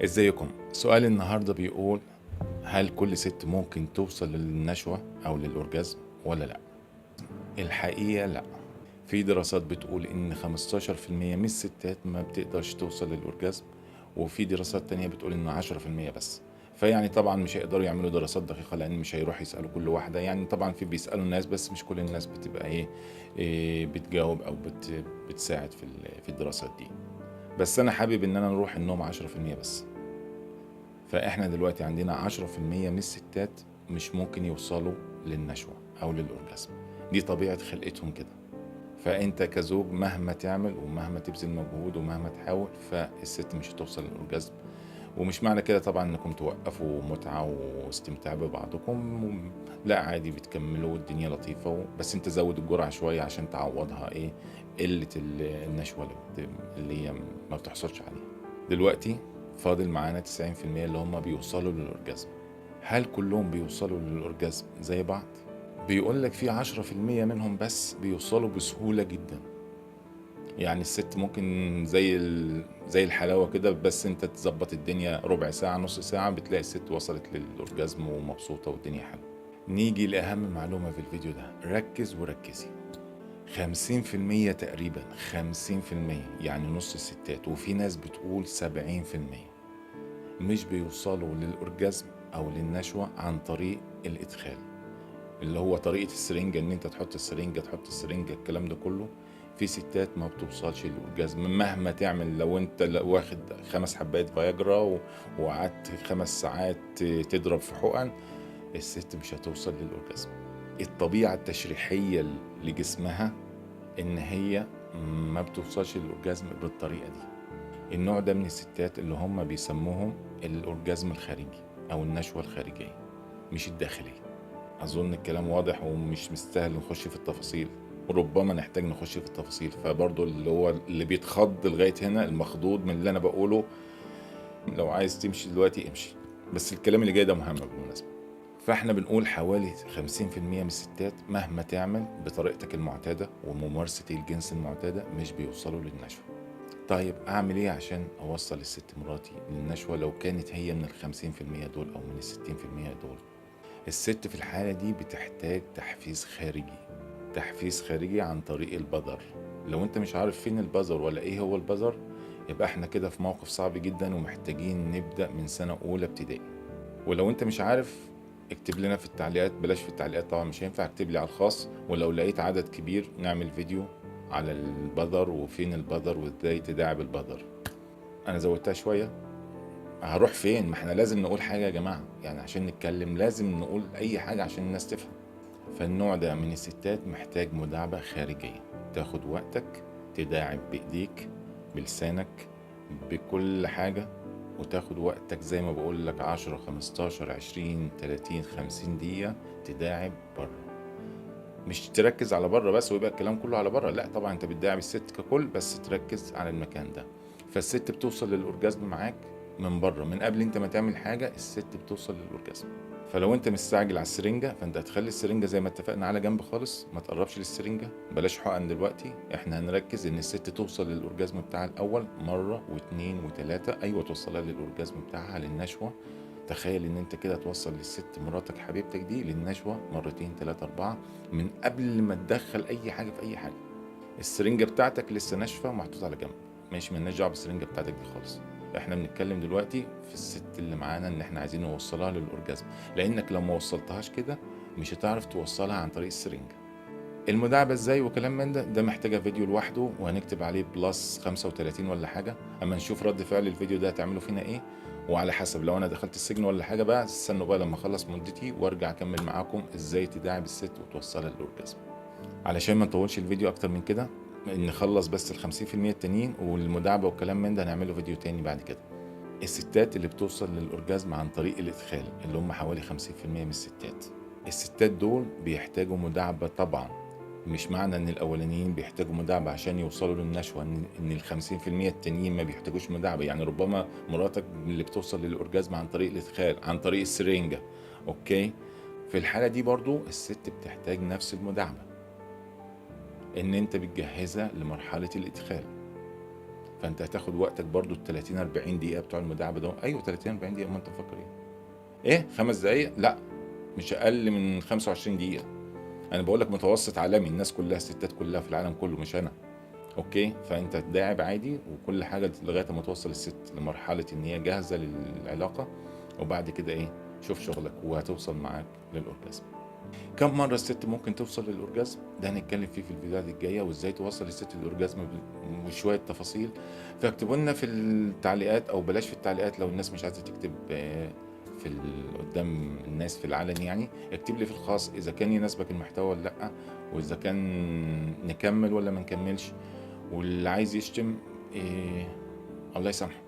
ازيكم؟ سؤال النهارده بيقول: هل كل ست ممكن توصل للنشوة او للاورجازم ولا لا؟ الحقيقة لا. في دراسات بتقول ان 15% من الستات ما بتقدرش توصل للاورجازم، وفي دراسات تانية بتقول ان 10% بس. فيعني طبعا مش هيقدروا يعملوا دراسات دقيقة، لان مش هيروحوا يسألوا كل واحدة. يعني طبعا في بيسألوا الناس، بس مش كل الناس بتبقى إيه بتجاوب او بتساعد في الدراسات دي. بس انا حابب ان انا نروح انهم 10% بس. فاحنا دلوقتي عندنا 10% من الستات مش ممكن يوصلوا للنشوة او للاورجازم. دي طبيعة خلقتهم كده. فانت كزوج مهما تعمل ومهما تبذل مجهود ومهما تحاول، فالست مش هتوصل للاورجازم. ومش معنى كده طبعا انكم توقفوا متعة واستمتاع ببعضكم. لا، عادي بتكملوا والدنيا لطيفة، بس انت زود الجرعة شوية عشان تعوضها قلة النشوة اللي هي ما بتحصلش عليها. دلوقتي فاضل معانا 90% اللي هم بيوصلوا للأورجازم. هل كلهم بيوصلوا للأورجازم زي بعض؟ بيقول لك في 10% منهم بس بيوصلوا بسهولة جدا. يعني الست ممكن زي الحلاوة كده، بس انت تظبط الدنيا ربع ساعة نص ساعة بتلاقي الست وصلت للأورجازم ومبسوطة والدنيا حلوة. نيجي لأهم معلومة في الفيديو ده، ركز وركزي. 50% تقريبا، 50% يعني نص الستات، وفي ناس بتقول 70% مش بيوصلوا للأورجازم أو للنشوة عن طريق الإدخال، اللي هو طريقة السرنجة، إن أنت تحط السرنجة الكلام ده كله. في ستات ما بتوصلش للأورجازم مهما تعمل. لو أنت واخد 5 حبات فياجرا وقعدت 5 ساعات تضرب في حقن، الست مش هتوصل للأورجازم. الطبيعة التشريحية لجسمها إن هي ما بتوصلش للأورجازم بالطريقة دي. النوع ده من الستات اللي هم بيسموهم الأورجازم الخارجي أو النشوة الخارجية، مش الداخلية. أظن الكلام واضح ومش مستاهل نخش في التفاصيل، وربما نحتاج نخش في التفاصيل. فبرضه اللي بيتخض لغاية هنا، المخضوض من اللي أنا بقوله، لو عايز تمشي دلوقتي امشي. بس الكلام اللي جاي ده مهم بالمناسبة. فاحنا بنقول حوالي 50% من الستات مهما تعمل بطريقتك المعتادة وممارسة الجنس المعتادة مش بيوصلوا للنشوة. طيب أعمل إيه عشان أوصل الست مراتي للنشوة لو كانت هي من 50% دول أو من 60% دول؟ الست في الحالة دي بتحتاج تحفيز خارجي. تحفيز خارجي عن طريق البذر. لو انت مش عارف فين البذر ولا ايه هو البذر، يبقى احنا كده في موقف صعب جدا ومحتاجين نبدأ من سنة أولى ابتدائي. ولو انت مش عارف، اكتب لنا في التعليقات. بلاش في التعليقات طبعا، مش هينفع. اكتب لي على الخاص، ولو لقيت عدد كبير نعمل فيديو على البذر وفين البذر وازاي تداعب البذر. انا زودتها شوية. هروح فين؟ ما احنا لازم نقول حاجة يا جماعة، يعني عشان نتكلم لازم نقول اي حاجة عشان الناس تفهم. فالنوع ده من الستات محتاج مداعبة خارجية. تاخد وقتك، تداعب بإيديك، بلسانك، بكل حاجة. وتاخد وقتك زي ما بقول لك 10 15 20 30 50 دقيقة تداعب بره. مش تركز على بره بس ويبقى الكلام كله على بره، لا طبعا انت بتداعب الست ككل، بس تركز على المكان ده. فالست بتوصل للأورجازم معاك من بره، من قبل انت ما تعمل حاجة الست بتوصل للأورجازم. فلو انت مستعجل على السرنجة، فانت هتخلي السرنجة زي ما اتفقنا على جنب خالص، ما تقربش للسرنجة، بلاش حقن دلوقتي. احنا هنركز ان الست توصل للأورجازم بتاعها الأول مرة واثنين وثلاثة. ايوه، توصلها للأورجازم بتاعها للنشوة. تخيل ان انت كده توصل للست مراتك حبيبتك دي للنشوة مرتين ثلاثة أربعة من قبل ما تدخل أي حاجة في أي حاجة. السرنجة بتاعتك لسه ناشفة ومحطوطة على جنب، ماشي، مالناش دعوة بالسرنجة بتاعتك دي خالص. احنا بنتكلم دلوقتي في الست اللي معانا ان احنا عايزين نوصلها للأورجازم، لأنك لو ما وصلتهاش كده مش هتعرف توصلها عن طريق السرنجة. المداعبة ازاي وكلام من ده محتاجة فيديو لوحده، وهنكتب عليه بلس 35 ولا حاجة، اما نشوف رد فعل الفيديو ده هتعملوا فينا ايه. وعلى حسب، لو انا دخلت السجن ولا حاجة بقى استنوا بقى لما اخلص مدتي وارجع اكمل معاكم ازاي تداعب الست وتوصلها للأورجازم. علشان ما نطولش الفيديو اكتر من كده، نخلص بس ال 50% التانيين، والمداعبة والكلام من ده هنعمله فيديو تاني بعد كده. الستات اللي بتوصل للأورجازم عن طريق الإدخال اللي هم حوالي 50% من الستات، الستات دول بيحتاجوا مداعبة طبعا. مش معنى ان الاولانيين بيحتاجوا مداعبة عشان يوصلوا للنشوة ان ال 50% التانيين ما بيحتاجوش مداعبة. يعني ربما مراتك اللي بتوصل للأورجازم عن طريق الإدخال عن طريق السرنجة، اوكي، في الحالة دي برضو الست بتحتاج نفس المداعبة، ان انت بتجهزها لمرحلة الإدخال. فانت هتاخد وقتك برضو ال 30 40 دقيقه بتوع المداعبه ده. ايوه 30 40 دقيقه، ما انت مفكر ايه 5 دقايق؟ لا، مش اقل من 25 دقيقه. انا بقول لك متوسط عالمي، الناس كلها الستات كلها في العالم كله مش انا. اوكي، فانت تداعب عادي وكل حاجه لغايه ما توصل الست لمرحله ان هي جاهزه للعلاقه، وبعد كده ايه، شوف شغلك وهتوصل معاك للاورجازم. كم مره الست ممكن توصل للاورجازم؟ ده هنتكلم فيه في الفيديوهات الجايه، وازاي توصل الست للاورجازم وشويه تفاصيل. فاكتبوا لنا في التعليقات، او بلاش في التعليقات لو الناس مش عايزه تكتب قدام الناس في العلن يعني. اكتب لي في الخاص اذا كان يناسبك المحتوى ولا لا، واذا كان نكمل ولا ما نكملش. واللي عايز يشتم الله يسامحه.